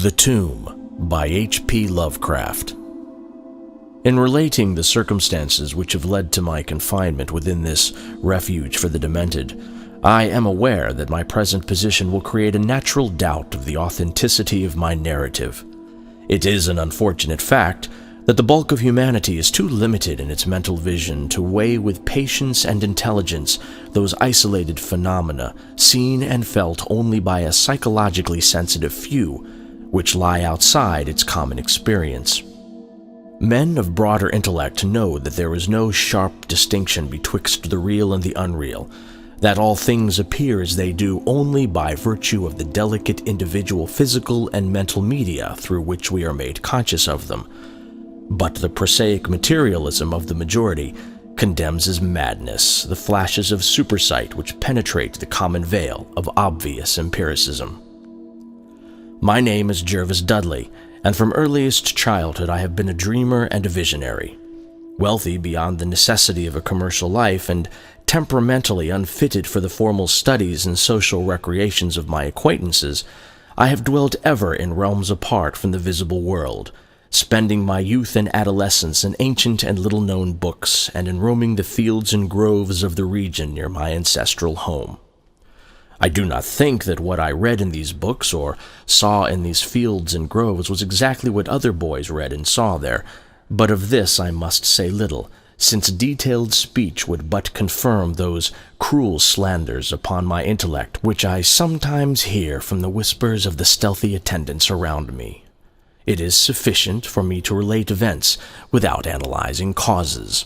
The Tomb by H.P. Lovecraft. In relating the circumstances which have led to my confinement within this refuge for the demented, I am aware that my present position will create a natural doubt of the authenticity of my narrative. It is an unfortunate fact that the bulk of humanity is too limited in its mental vision to weigh with patience and intelligence those isolated phenomena seen and felt only by a psychologically sensitive few, which lie outside its common experience. Men of broader intellect know that there is no sharp distinction betwixt the real and the unreal, that all things appear as they do only by virtue of the delicate individual physical and mental media through which we are made conscious of them. But the prosaic materialism of the majority condemns as madness the flashes of supersight which penetrate the common veil of obvious empiricism. My name is Jervis Dudley, and from earliest childhood I have been a dreamer and a visionary. Wealthy beyond the necessity of a commercial life and temperamentally unfitted for the formal studies and social recreations of my acquaintances, I have dwelt ever in realms apart from the visible world, spending my youth and adolescence in ancient and little-known books and in roaming the fields and groves of the region near my ancestral home. I do not think that what I read in these books or saw in these fields and groves was exactly what other boys read and saw there, but of this I must say little, since detailed speech would but confirm those cruel slanders upon my intellect which I sometimes hear from the whispers of the stealthy attendants around me. It is sufficient for me to relate events without analyzing causes.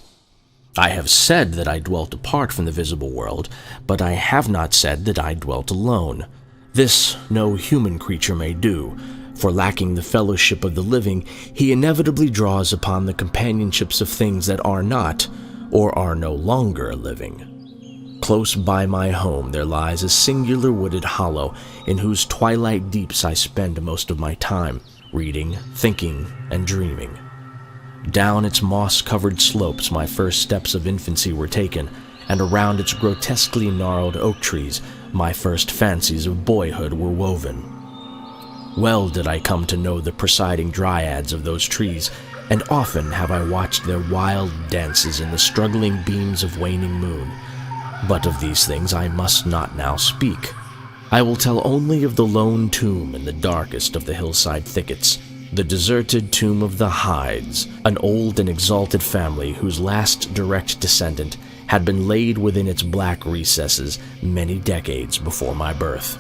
I have said that I dwelt apart from the visible world, but I have not said that I dwelt alone. This no human creature may do, for lacking the fellowship of the living, he inevitably draws upon the companionships of things that are not, or are no longer living. Close by my home there lies a singular wooded hollow, in whose twilight deeps I spend most of my time, reading, thinking, and dreaming. Down its moss-covered slopes my first steps of infancy were taken, and around its grotesquely gnarled oak trees my first fancies of boyhood were woven. Well did I come to know the presiding dryads of those trees, and often have I watched their wild dances in the struggling beams of waning moon. But of these things I must not now speak. I will tell only of the lone tomb in the darkest of the hillside thickets, the deserted tomb of the Hydes, an old and exalted family whose last direct descendant had been laid within its black recesses many decades before my birth.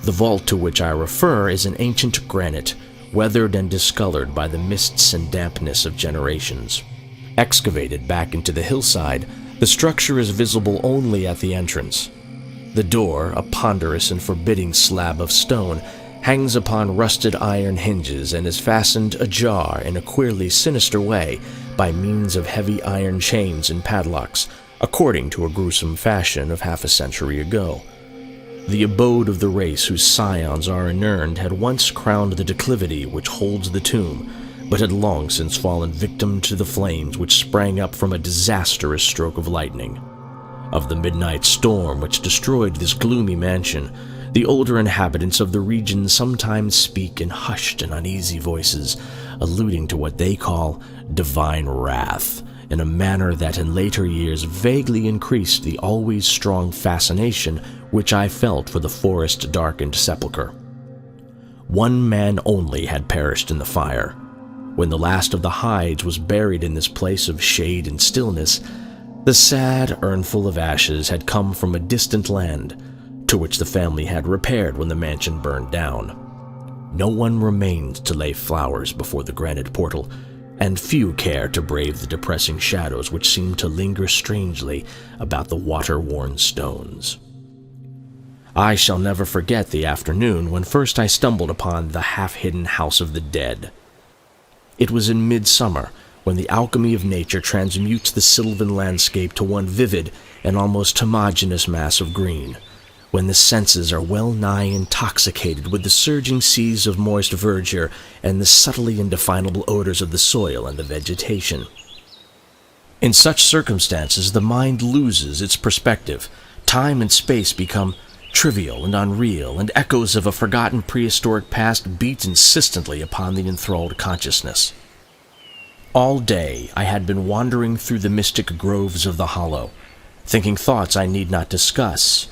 The vault to which I refer is an ancient granite, weathered and discolored by the mists and dampness of generations. Excavated back into the hillside, the structure is visible only at the entrance. The door, a ponderous and forbidding slab of stone, hangs upon rusted iron hinges and is fastened ajar in a queerly sinister way by means of heavy iron chains and padlocks, according to a gruesome fashion of half a century ago. The abode of the race whose scions are inurned had once crowned the declivity which holds the tomb, but had long since fallen victim to the flames which sprang up from a disastrous stroke of lightning. Of the midnight storm which destroyed this gloomy mansion, the older inhabitants of the region sometimes speak in hushed and uneasy voices, alluding to what they call divine wrath, in a manner that in later years vaguely increased the always strong fascination which I felt for the forest-darkened sepulchre. One man only had perished in the fire. When the last of the Hydes was buried in this place of shade and stillness, the sad urnful of ashes had come from a distant land, to which the family had repaired when the mansion burned down. No one remained to lay flowers before the granite portal, and few care to brave the depressing shadows which seemed to linger strangely about the water-worn stones. I shall never forget the afternoon when first I stumbled upon the half-hidden house of the dead. It was in midsummer, when the alchemy of nature transmutes the sylvan landscape to one vivid and almost homogeneous mass of green, when the senses are well nigh intoxicated with the surging seas of moist verdure and the subtly indefinable odors of the soil and the vegetation. In such circumstances, the mind loses its perspective. Time and space become trivial and unreal, and echoes of a forgotten prehistoric past beat insistently upon the enthralled consciousness. All day I had been wandering through the mystic groves of the Hollow, thinking thoughts I need not discuss,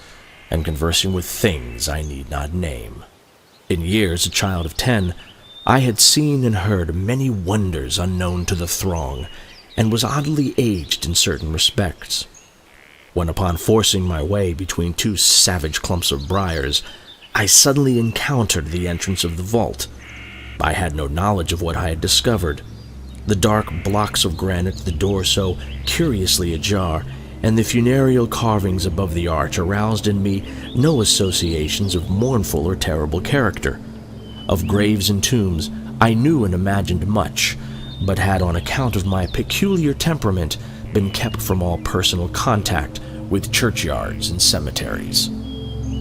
and conversing with things I need not name. In years, a child of 10, I had seen and heard many wonders unknown to the throng, and was oddly aged in certain respects. When, upon forcing my way between two savage clumps of briars, I suddenly encountered the entrance of the vault, I had no knowledge of what I had discovered. The dark blocks of granite, the door so curiously ajar, and the funereal carvings above the arch aroused in me no associations of mournful or terrible character. Of graves and tombs I knew and imagined much, but had, on account of my peculiar temperament, been kept from all personal contact with churchyards and cemeteries.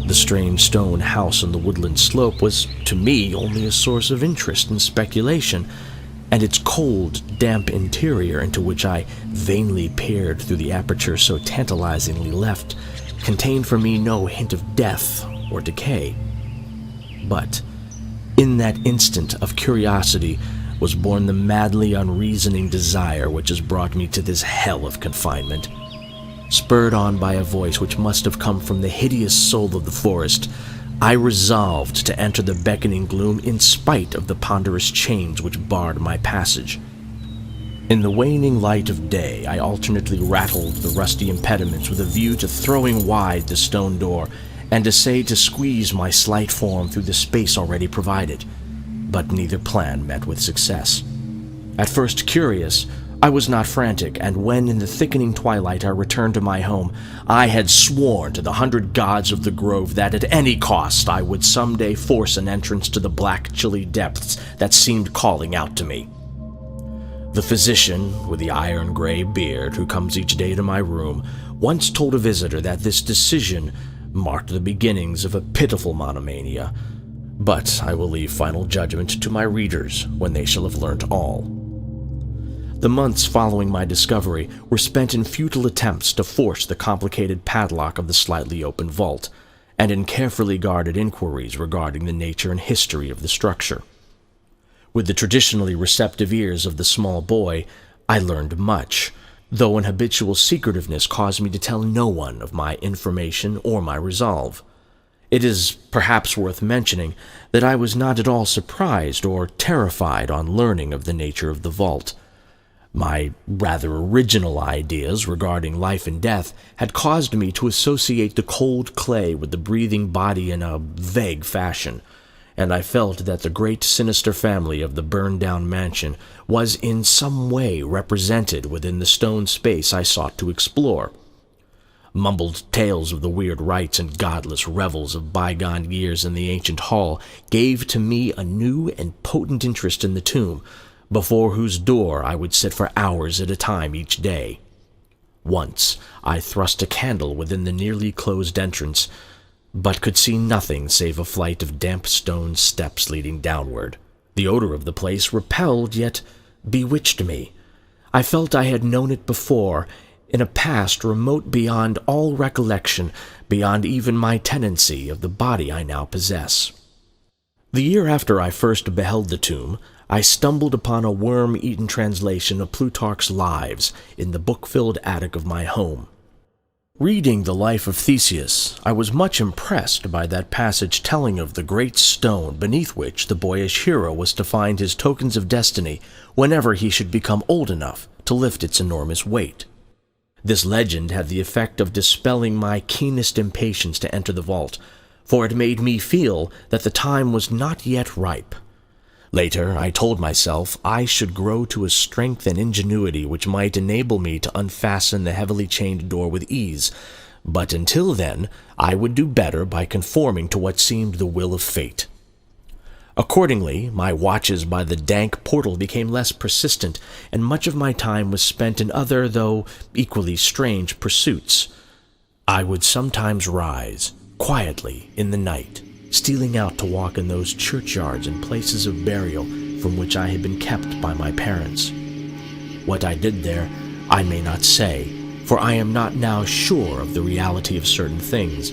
The strange stone house on the woodland slope was, to me, only a source of interest and speculation, and its cold, damp interior, into which I vainly peered through the aperture so tantalizingly left, contained for me no hint of death or decay. But in that instant of curiosity was born the madly unreasoning desire which has brought me to this hell of confinement. Spurred on by a voice which must have come from the hideous soul of the forest, I resolved to enter the beckoning gloom in spite of the ponderous chains which barred my passage. In the waning light of day, I alternately rattled the rusty impediments with a view to throwing wide the stone door, and essayed to squeeze my slight form through the space already provided, but neither plan met with success. At first curious, I was not frantic, and when in the thickening twilight I returned to my home, I had sworn to the 100 gods of the grove that at any cost I would someday force an entrance to the black, chilly depths that seemed calling out to me. The physician with the iron-gray beard who comes each day to my room once told a visitor that this decision marked the beginnings of a pitiful monomania, but I will leave final judgment to my readers when they shall have learnt all. The months following my discovery were spent in futile attempts to force the complicated padlock of the slightly open vault, and in carefully guarded inquiries regarding the nature and history of the structure. With the traditionally receptive ears of the small boy, I learned much, though an habitual secretiveness caused me to tell no one of my information or my resolve. It is perhaps worth mentioning that I was not at all surprised or terrified on learning of the nature of the vault. My rather original ideas regarding life and death had caused me to associate the cold clay with the breathing body in a vague fashion, and I felt that the great sinister family of the burned-down mansion was in some way represented within the stone space I sought to explore. Mumbled tales of the weird rites and godless revels of bygone years in the ancient hall gave to me a new and potent interest in the tomb, before whose door I would sit for hours at a time each day. Once I thrust a candle within the nearly closed entrance, but could see nothing save a flight of damp stone steps leading downward. The odor of the place repelled yet bewitched me. I felt I had known it before, in a past remote beyond all recollection, beyond even my tenancy of the body I now possess. The year after I first beheld the tomb, I stumbled upon a worm-eaten translation of Plutarch's Lives in the book-filled attic of my home. Reading the life of Theseus, I was much impressed by that passage telling of the great stone beneath which the boyish hero was to find his tokens of destiny whenever he should become old enough to lift its enormous weight. This legend had the effect of dispelling my keenest impatience to enter the vault, for it made me feel that the time was not yet ripe. Later, I told myself I should grow to a strength and ingenuity which might enable me to unfasten the heavily chained door with ease, but until then I would do better by conforming to what seemed the will of fate. Accordingly, my watches by the dank portal became less persistent, and much of my time was spent in other, though equally strange, pursuits. I would sometimes rise, quietly, in the night, stealing out to walk in those churchyards and places of burial from which I had been kept by my parents. What I did there I may not say, for I am not now sure of the reality of certain things,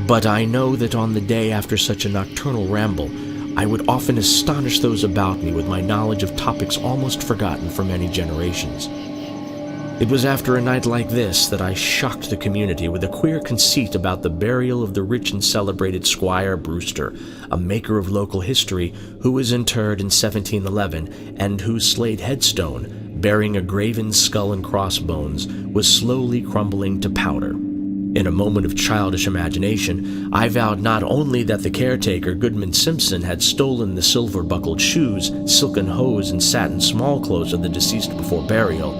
But I know that on the day after such a nocturnal ramble, I would often astonish those about me with my knowledge of topics almost forgotten for many generations. It was after a night like this that I shocked the community with a queer conceit about the burial of the rich and celebrated Squire Brewster, a maker of local history who was interred in 1711 and whose slate headstone, bearing a graven skull and crossbones, was slowly crumbling to powder. In a moment of childish imagination, I vowed not only that the caretaker, Goodman Simpson, had stolen the silver-buckled shoes, silken hose, and satin small-clothes of the deceased before burial,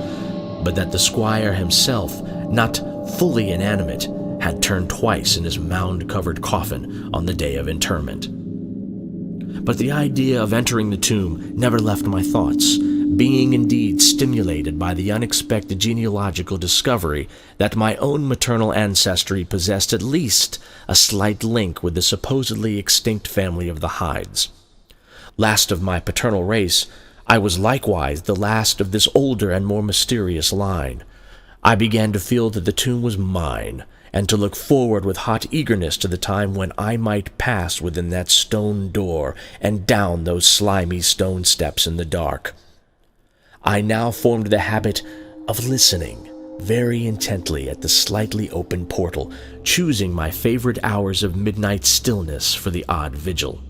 but that the squire himself, not fully inanimate, had turned twice in his mound-covered coffin on the day of interment. But the idea of entering the tomb never left my thoughts, being indeed stimulated by the unexpected genealogical discovery that my own maternal ancestry possessed at least a slight link with the supposedly extinct family of the Hydes. Last of my paternal race, I was likewise the last of this older and more mysterious line. I began to feel that the tomb was mine, and to look forward with hot eagerness to the time when I might pass within that stone door and down those slimy stone steps in the dark. I now formed the habit of listening very intently at the slightly open portal, choosing my favorite hours of midnight stillness for the odd vigil.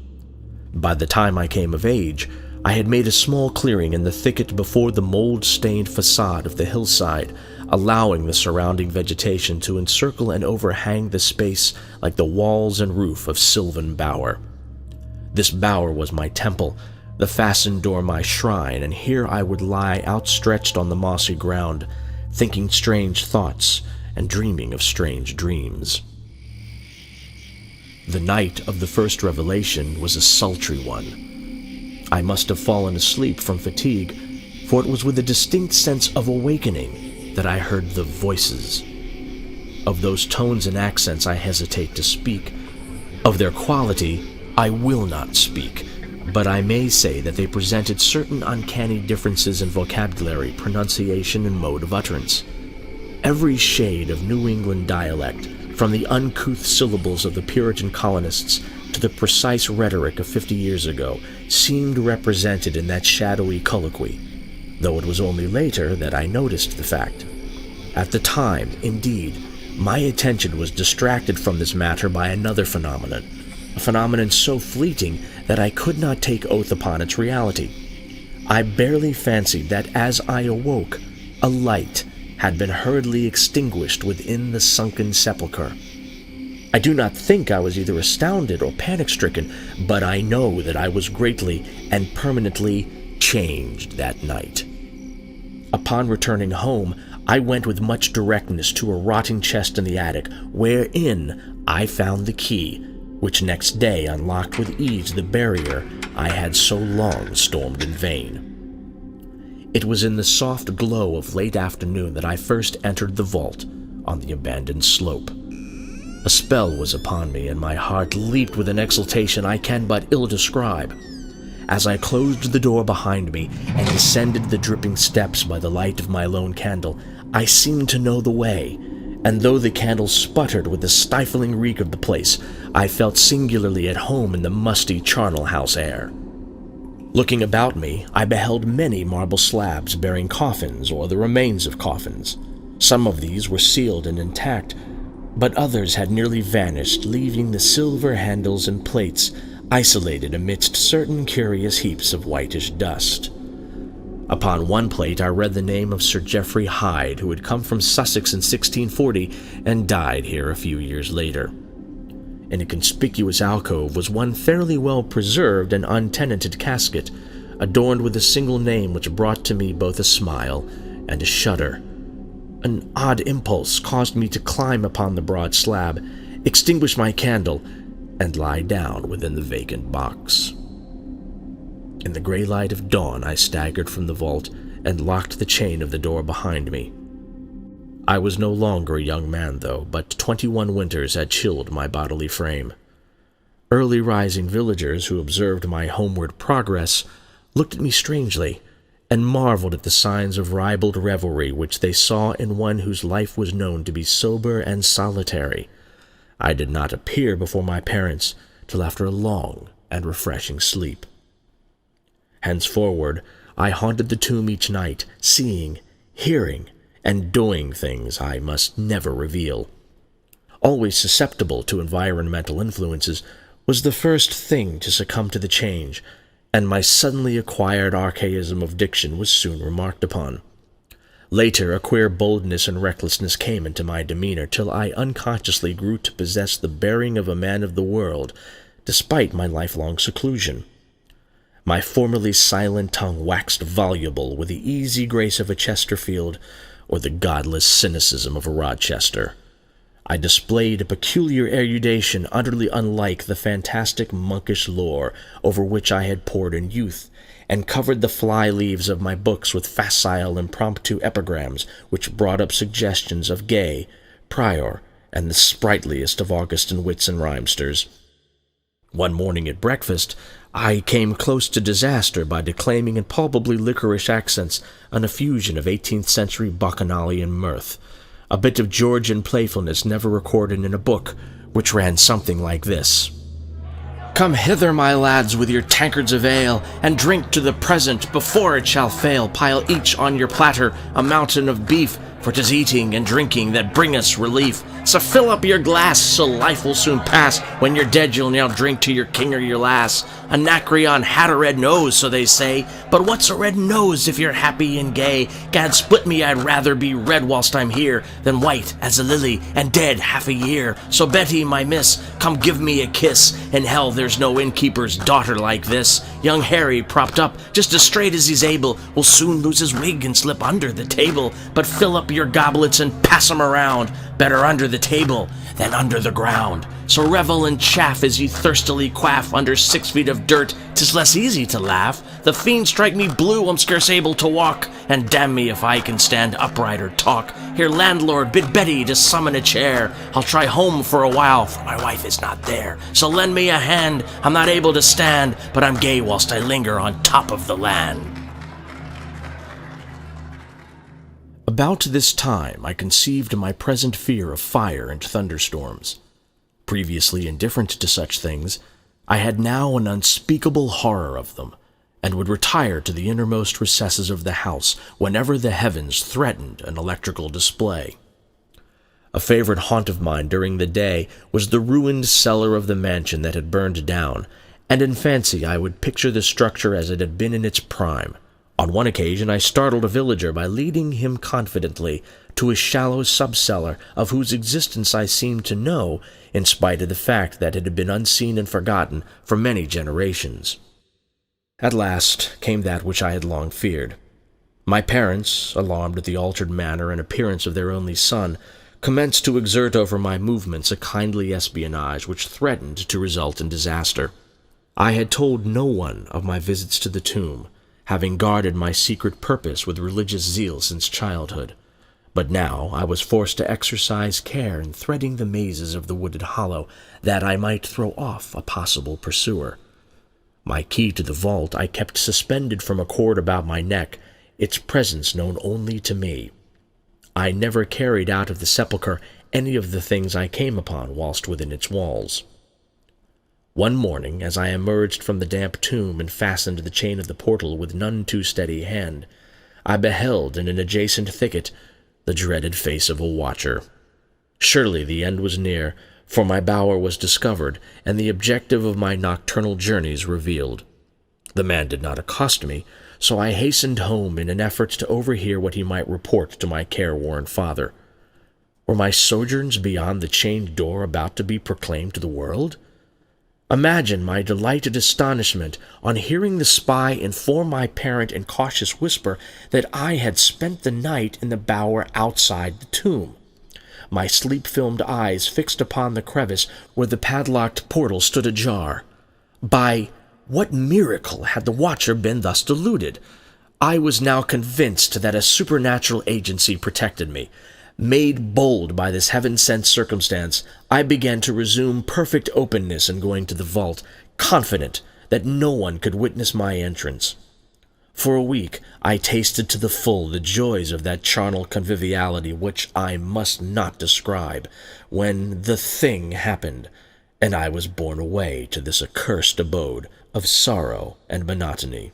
By the time I came of age, I had made a small clearing in the thicket before the mold-stained facade of the hillside, allowing the surrounding vegetation to encircle and overhang the space like the walls and roof of sylvan bower. This bower was my temple, the fastened door my shrine, and here I would lie outstretched on the mossy ground, thinking strange thoughts and dreaming of strange dreams. The night of the first revelation was a sultry one. I must have fallen asleep from fatigue, for it was with a distinct sense of awakening that I heard the voices. Of those tones and accents I hesitate to speak. Of their quality I will not speak, but I may say that they presented certain uncanny differences in vocabulary, pronunciation, and mode of utterance. Every shade of New England dialect, from the uncouth syllables of the Puritan colonists to the precise rhetoric of 50 years ago, seemed represented in that shadowy colloquy, though it was only later that I noticed the fact. At the time, indeed, my attention was distracted from this matter by another phenomenon, a phenomenon so fleeting that I could not take oath upon its reality. I barely fancied that as I awoke, a light had been hurriedly extinguished within the sunken sepulchre. I do not think I was either astounded or panic-stricken, but I know that I was greatly and permanently changed that night. Upon returning home, I went with much directness to a rotting chest in the attic, wherein I found the key, which next day unlocked with ease the barrier I had so long stormed in vain. It was in the soft glow of late afternoon that I first entered the vault on the abandoned slope. A spell was upon me, and my heart leaped with an exultation I can but ill describe. As I closed the door behind me and descended the dripping steps by the light of my lone candle, I seemed to know the way, and though the candle sputtered with the stifling reek of the place, I felt singularly at home in the musty charnel house air. Looking about me, I beheld many marble slabs bearing coffins or the remains of coffins. Some of these were sealed and intact, but others had nearly vanished, leaving the silver handles and plates isolated amidst certain curious heaps of whitish dust. Upon one plate I read the name of Sir Geoffrey Hyde, who had come from Sussex in 1640 and died here a few years later. In a conspicuous alcove was one fairly well preserved and untenanted casket, adorned with a single name which brought to me both a smile and a shudder. An odd impulse caused me to climb upon the broad slab, extinguish my candle, and lie down within the vacant box. In the gray light of dawn I staggered from the vault and locked the chain of the door behind me. I was no longer a young man, though, but 21 winters had chilled my bodily frame. Early rising villagers who observed my homeward progress looked at me strangely and marveled at the signs of ribald revelry which they saw in one whose life was known to be sober and solitary. I did not appear before my parents till after a long and refreshing sleep. Henceforward, I haunted the tomb each night, seeing, hearing, and doing things I must never reveal. Always susceptible to environmental influences, was the first thing to succumb to the change, and my suddenly acquired archaism of diction was soon remarked upon. Later, a queer boldness and recklessness came into my demeanor, till I unconsciously grew to possess the bearing of a man of the world, despite my lifelong seclusion. My formerly silent tongue waxed voluble with the easy grace of a Chesterfield, or the godless cynicism of a Rochester. I displayed a peculiar erudition utterly unlike the fantastic monkish lore over which I had pored in youth, and covered the fly-leaves of my books with facile impromptu epigrams which brought up suggestions of Gay, Prior, and the sprightliest of Augustan wits and rhymesters. One morning at breakfast, I came close to disaster by declaiming in palpably licorice accents an effusion of 18th-century bacchanalian mirth, a bit of Georgian playfulness never recorded in a book, which ran something like this. "Come hither, my lads, with your tankards of ale, and drink to the present before it shall fail. Pile each on your platter a mountain of beef, for 'tis eating and drinking that bring us relief. So fill up your glass, so life will soon pass. When you're dead, you'll now drink to your king or your lass. Anacreon had a red nose, so they say, but what's a red nose if you're happy and gay? Gad split me, I'd rather be red whilst I'm here than white as a lily and dead half a year. So Betty, my miss, come give me a kiss. In hell there's no innkeeper's daughter like this. Young Harry, propped up just as straight as he's able, will soon lose his wig and slip under the table. But fill up your goblets and pass 'em around. Better under the table than under the ground. So revel and chaff as ye thirstily quaff under 6 feet of dirt. 'Tis less easy to laugh. The fiends strike me blue, I'm scarce able to walk. And damn me if I can stand upright or talk. Here, landlord, bid Betty to summon a chair. I'll try home for a while, for my wife is not there. So lend me a hand, I'm not able to stand, but I'm gay whilst I linger on top of the land. About this time I conceived my present fear of fire and thunderstorms. Previously indifferent to such things, I had now an unspeakable horror of them, and would retire to the innermost recesses of the house whenever the heavens threatened an electrical display. A favorite haunt of mine during the day was the ruined cellar of the mansion that had burned down, and in fancy I would picture the structure as it had been in its prime. On one occasion I startled a villager by leading him confidently to a shallow sub-cellar of whose existence I seemed to know, in spite of the fact that it had been unseen and forgotten for many generations. At last came that which I had long feared. My parents, alarmed at the altered manner and appearance of their only son, commenced to exert over my movements a kindly espionage which threatened to result in disaster. I had told no one of my visits to the tomb, having guarded my secret purpose with religious zeal since childhood. But now I was forced to exercise care in threading the mazes of the wooded hollow, that I might throw off a possible pursuer. My key to the vault I kept suspended from a cord about my neck, its presence known only to me. I never carried out of the sepulchre any of the things I came upon whilst within its walls. One morning, as I emerged from the damp tomb and fastened the chain of the portal with none too steady hand, I beheld in an adjacent thicket the dreaded face of a watcher. Surely the end was near, for my bower was discovered, and the objective of my nocturnal journeys revealed. The man did not accost me, so I hastened home in an effort to overhear what he might report to my careworn father. Were my sojourns beyond the chained door about to be proclaimed to the world? Imagine my delighted astonishment on hearing the spy inform my parent in cautious whisper that I had spent the night in the bower outside the tomb, my sleep-filmed eyes fixed upon the crevice where the padlocked portal stood ajar. By what miracle had the watcher been thus deluded? I was now convinced that a supernatural agency protected me. Made bold by this heaven-sent circumstance, I began to resume perfect openness in going to the vault, confident that no one could witness my entrance. For a week I tasted to the full the joys of that charnel conviviality which I must not describe, when the thing happened, and I was borne away to this accursed abode of sorrow and monotony.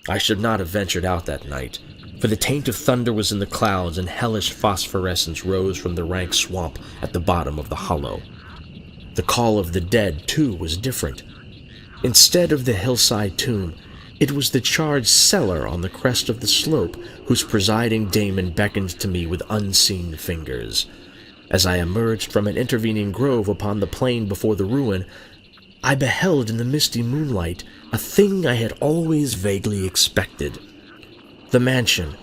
I should not have ventured out that night, for the taint of thunder was in the clouds, and hellish phosphorescence rose from the rank swamp at the bottom of the hollow. The call of the dead, too, was different. Instead of the hillside tomb, it was the charred cellar on the crest of the slope whose presiding daemon beckoned to me with unseen fingers. As I emerged from an intervening grove upon the plain before the ruin, I beheld in the misty moonlight a thing I had always vaguely expected. The mansion,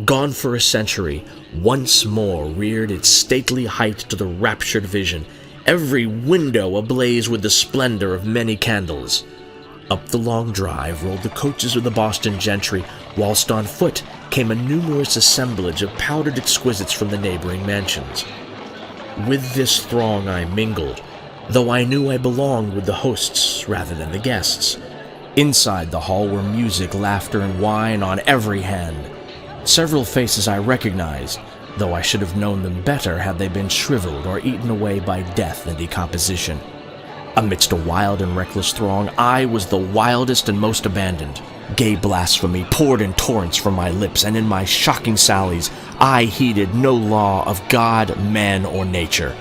gone for a century, once more reared its stately height to the raptured vision, every window ablaze with the splendor of many candles. Up the long drive rolled the coaches of the Boston gentry, whilst on foot came a numerous assemblage of powdered exquisites from the neighboring mansions. With this throng I mingled, though I knew I belonged with the hosts rather than the guests. Inside the hall were music, laughter, and wine on every hand. Several faces I recognized, though I should have known them better had they been shriveled or eaten away by death and decomposition. Amidst a wild and reckless throng, I was the wildest and most abandoned. Gay blasphemy poured in torrents from my lips, and in my shocking sallies I heeded no law of God, man, or nature.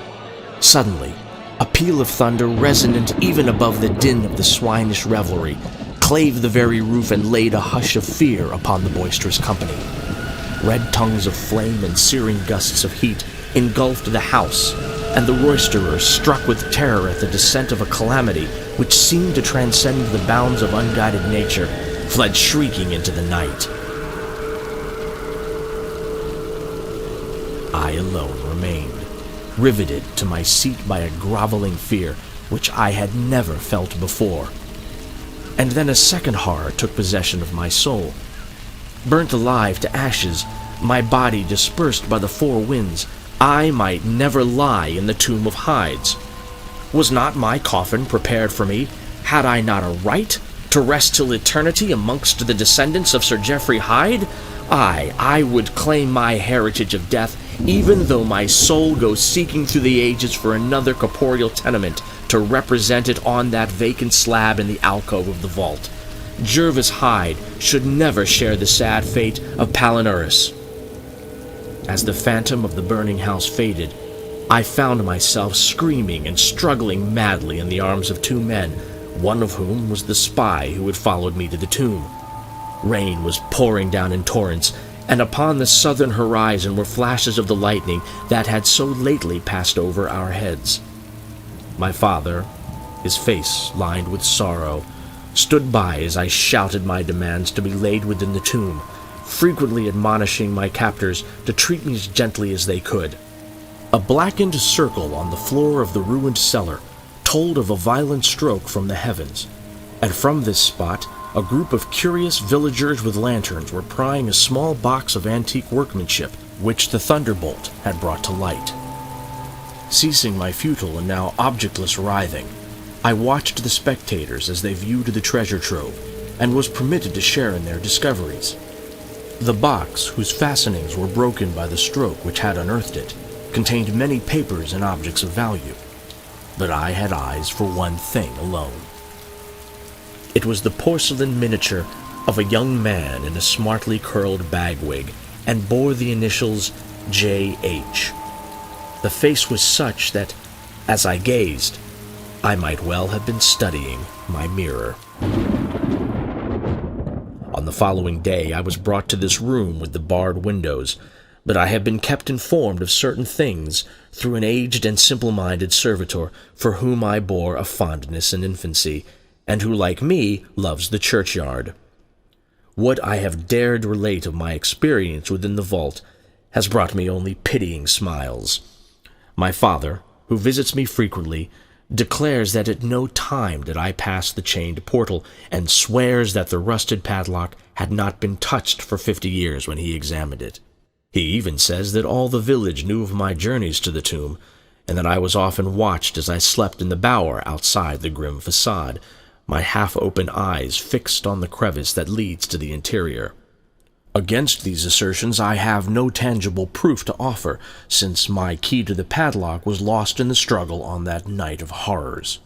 Suddenly, a peal of thunder, resonant even above the din of the swinish revelry, clave the very roof and laid a hush of fear upon the boisterous company. Red tongues of flame and searing gusts of heat engulfed the house, and the roisterers, struck with terror at the descent of a calamity which seemed to transcend the bounds of unguided nature, fled shrieking into the night. I alone remained, riveted to my seat by a groveling fear which I had never felt before. And then a second horror took possession of my soul. Burnt alive to ashes, my body dispersed by the four winds, I might never lie in the tomb of hides. Was not my coffin prepared for me? Had I not a right to rest till eternity amongst the descendants of Sir Geoffrey Hyde? Aye, I would claim my heritage of death, even though my soul goes seeking through the ages for another corporeal tenement to represent it on that vacant slab in the alcove of the vault. Jervis Hyde should never share the sad fate of Palinurus. As the phantom of the burning house faded, I found myself screaming and struggling madly in the arms of two men, one of whom was the spy who had followed me to the tomb. Rain was pouring down in torrents, and upon the southern horizon were flashes of the lightning that had so lately passed over our heads. My father, his face lined with sorrow, stood by as I shouted my demands to be laid within the tomb, frequently admonishing my captors to treat me as gently as they could. A blackened circle on the floor of the ruined cellar told of a violent stroke from the heavens, and from this spot a group of curious villagers with lanterns were prying a small box of antique workmanship which the thunderbolt had brought to light. Ceasing my futile and now objectless writhing, I watched the spectators as they viewed the treasure trove, and was permitted to share in their discoveries. The box, whose fastenings were broken by the stroke which had unearthed it, contained many papers and objects of value, but I had eyes for one thing alone. It was the porcelain miniature of a young man in a smartly curled bagwig, and bore the initials J.H. The face was such that, as I gazed, I might well have been studying my mirror. On the following day I was brought to this room with the barred windows, but I have been kept informed of certain things through an aged and simple-minded servitor for whom I bore a fondness in infancy, and who, like me, loves the churchyard. What I have dared relate of my experience within the vault has brought me only pitying smiles. My father, who visits me frequently, declares that at no time did I pass the chained portal, and swears that the rusted padlock had not been touched for 50 years when he examined it. He even says that all the village knew of my journeys to the tomb, and that I was often watched as I slept in the bower outside the grim facade, my half-open eyes fixed on the crevice that leads to the interior. Against these assertions I have no tangible proof to offer, since my key to the padlock was lost in the struggle on that night of horrors.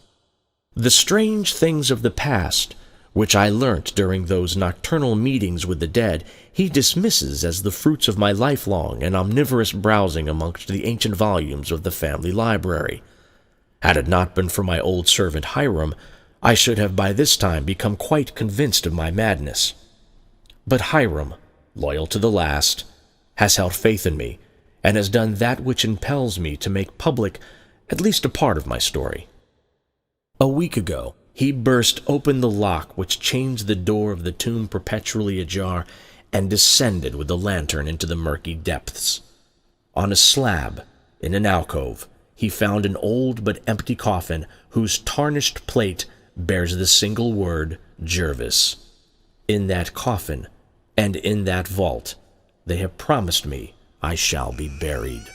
The strange things of the past, which I learnt during those nocturnal meetings with the dead, he dismisses as the fruits of my lifelong and omnivorous browsing amongst the ancient volumes of the family library. Had it not been for my old servant Hiram, I should have by this time become quite convinced of my madness. But Hiram, loyal to the last, has held faith in me, and has done that which impels me to make public at least a part of my story. A week ago, he burst open the lock which chains the door of the tomb perpetually ajar, and descended with the lantern into the murky depths. On a slab, in an alcove, he found an old but empty coffin whose tarnished plate bears the single word Jervis. In that coffin, and in that vault, they have promised me I shall be buried.